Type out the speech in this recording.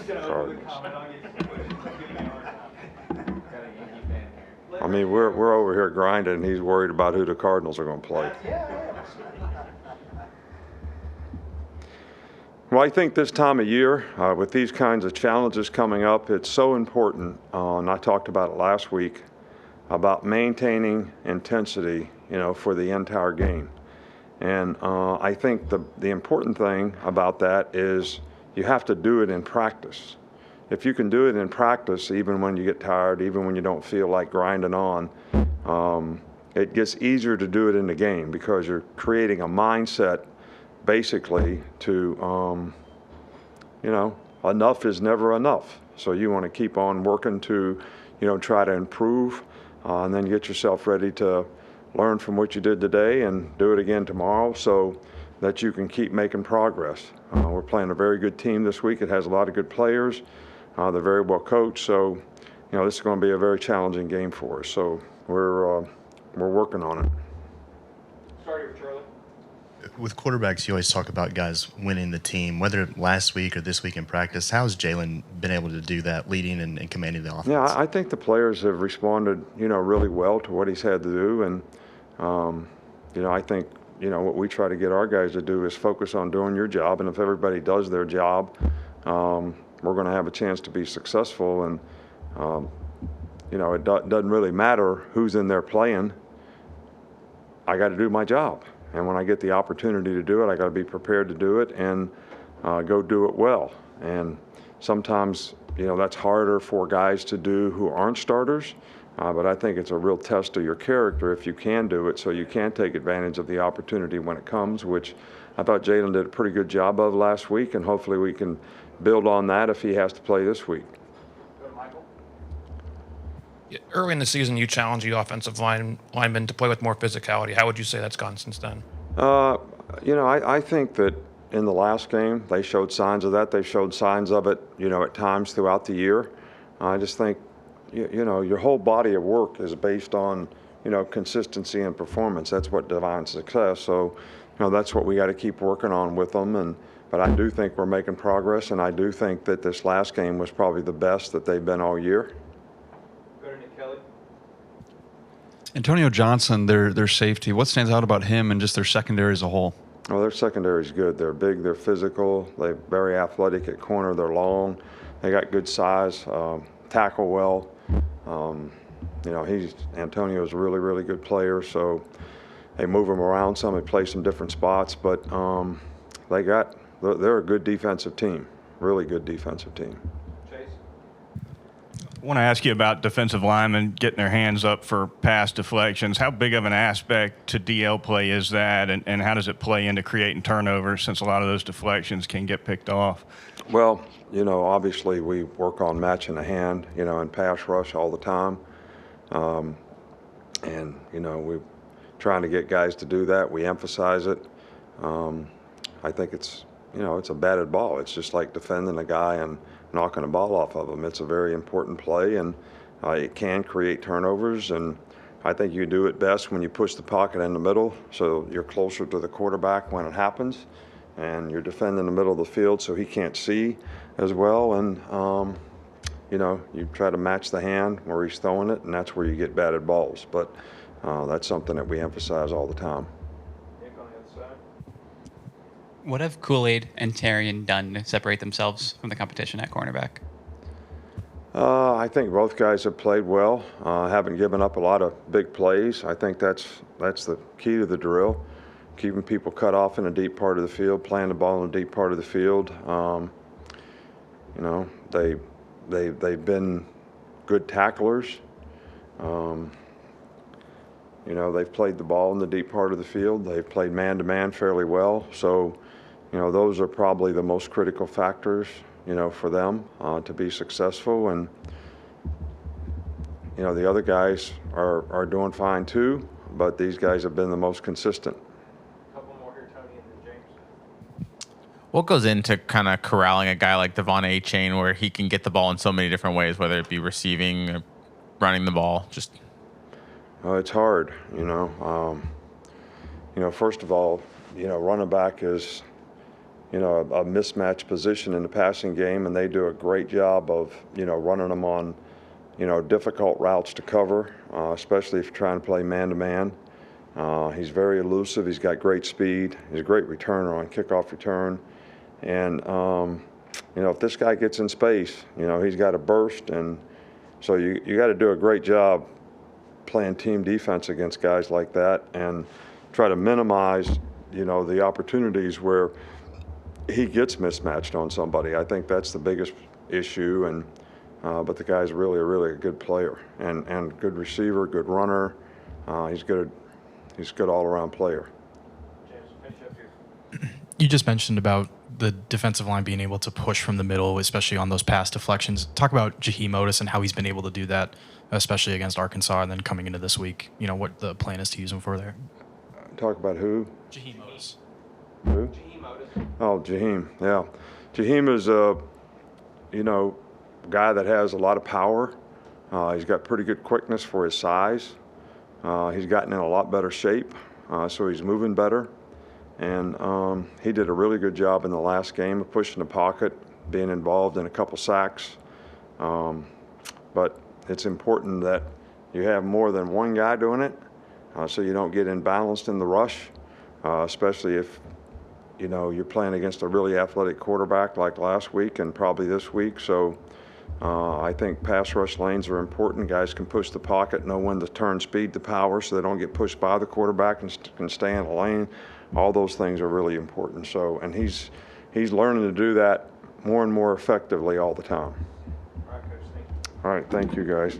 Cardinals. I mean, we're over here grinding, and he's worried about who the Cardinals are going to play. Well, I think this time of year, with these kinds of challenges coming up, it's so important, and I talked about it last week, about maintaining intensity, for the entire game. And I think the important thing about that is you have to do it in practice. If you can do it in practice, even when you get tired, even when you don't feel like grinding on, it gets easier to do it in the game because you're creating a mindset basically to, enough is never enough. So you want to keep on working to, try to improve and then get yourself ready to learn from what you did today and do it again tomorrow so that you can keep making progress. We're playing a very good team this week. It has a lot of good players. They're very well coached. So, this is going to be a very challenging game for us. So we're working on it. Starting with Charlie. With quarterbacks, you always talk about guys winning the team, whether last week or this week in practice. How has Jalen been able to do that, leading and commanding the offense? Yeah, I think the players have responded, really well to what he's had to do. And, I think, what we try to get our guys to do is focus on doing your job. And if everybody does their job, we're going to have a chance to be successful. And, it doesn't really matter who's in there playing. I got to do my job. And when I get the opportunity to do it, I got to be prepared to do it and go do it well. And sometimes, that's harder for guys to do who aren't starters. But I think it's a real test of your character if you can do it so you can take advantage of the opportunity when it comes, which I thought Jalen did a pretty good job of last week, and hopefully we can build on that if he has to play this week. Early in the season, you challenged the offensive linemen to play with more physicality. How would you say that's gone since then? I think that in the last game, they showed signs of that. They showed signs of it, at times throughout the year. I just think, your whole body of work is based on, consistency and performance. That's what defines success. So, that's what we got to keep working on with them. But I do think we're making progress, and I do think that this last game was probably the best that they've been all year. Antonio Johnson, their safety, what stands out about him and just their secondary as a whole? Well, their secondary is good. They're big, they're physical, they're very athletic at corner, they're long, they got good size, tackle well. Antonio's a really, really good player, so they move him around some, they play some different spots, but they're a good defensive team, really good defensive team. I want to ask you about defensive linemen getting their hands up for pass deflections. How big of an aspect to DL play is that, and how does it play into creating turnovers since a lot of those deflections can get picked off? Well, obviously we work on matching the hand, and pass rush all the time. We're trying to get guys to do that. We emphasize it. I think it's a batted ball. It's just like defending a guy and knocking a ball off of him. It's a very important play, and it can create turnovers. And I think you do it best when you push the pocket in the middle, so you're closer to the quarterback when it happens, and you're defending the middle of the field so he can't see as well. And you try to match the hand where he's throwing it, and that's where you get batted balls. But that's something that we emphasize all the time. What have Kool-Aid and Terrian done to separate themselves from the competition at cornerback? I think both guys have played well, haven't given up a lot of big plays. I think that's the key to the drill, keeping people cut off in the deep part of the field, playing the ball in the deep part of the field. They've been good tacklers. They've played the ball in the deep part of the field. They've played man-to-man fairly well. So, those are probably the most critical factors, for them to be successful. And, the other guys are doing fine too, but these guys have been the most consistent. A couple more here, Tony, and then James. What goes into kind of corralling a guy like Devon A-Chain where he can get the ball in so many different ways, whether it be receiving or running the ball? It's hard, First of all, running back is, a mismatched position in the passing game, and they do a great job of, running them on, difficult routes to cover, especially if you're trying to play man-to-man. He's very elusive. He's got great speed. He's a great returner on kickoff return. And, if this guy gets in space, he's got a burst. And so you got to do a great job playing team defense against guys like that and try to minimize, the opportunities where he gets mismatched on somebody. I think that's the biggest issue. And but the guy's really a good player and good receiver, good runner. He's good all-around player. James, finish up here. You just mentioned about the defensive line being able to push from the middle, especially on those pass deflections. Talk about Jaheim Oatis and how he's been able to do that, especially against Arkansas, and then coming into this week, what the plan is to use him for there. Talk about who? Jaheim Oatis. Who? Jaheim Oatis. Oh, Jaheim. Yeah. Jaheim is a, guy that has a lot of power. He's got pretty good quickness for his size. He's gotten in a lot better shape, so he's moving better. And he did a really good job in the last game of pushing the pocket, being involved in a couple sacks. But it's important that you have more than one guy doing it, so you don't get imbalanced in the rush, especially if you're playing against a really athletic quarterback like last week and probably this week. So I think pass rush lanes are important. Guys can push the pocket, know when to turn speed to power so they don't get pushed by the quarterback and can stay in the lane. All those things are really important. So, and he's learning to do that more and more effectively all the time. All right, Coach, thank you. All right, thank you guys.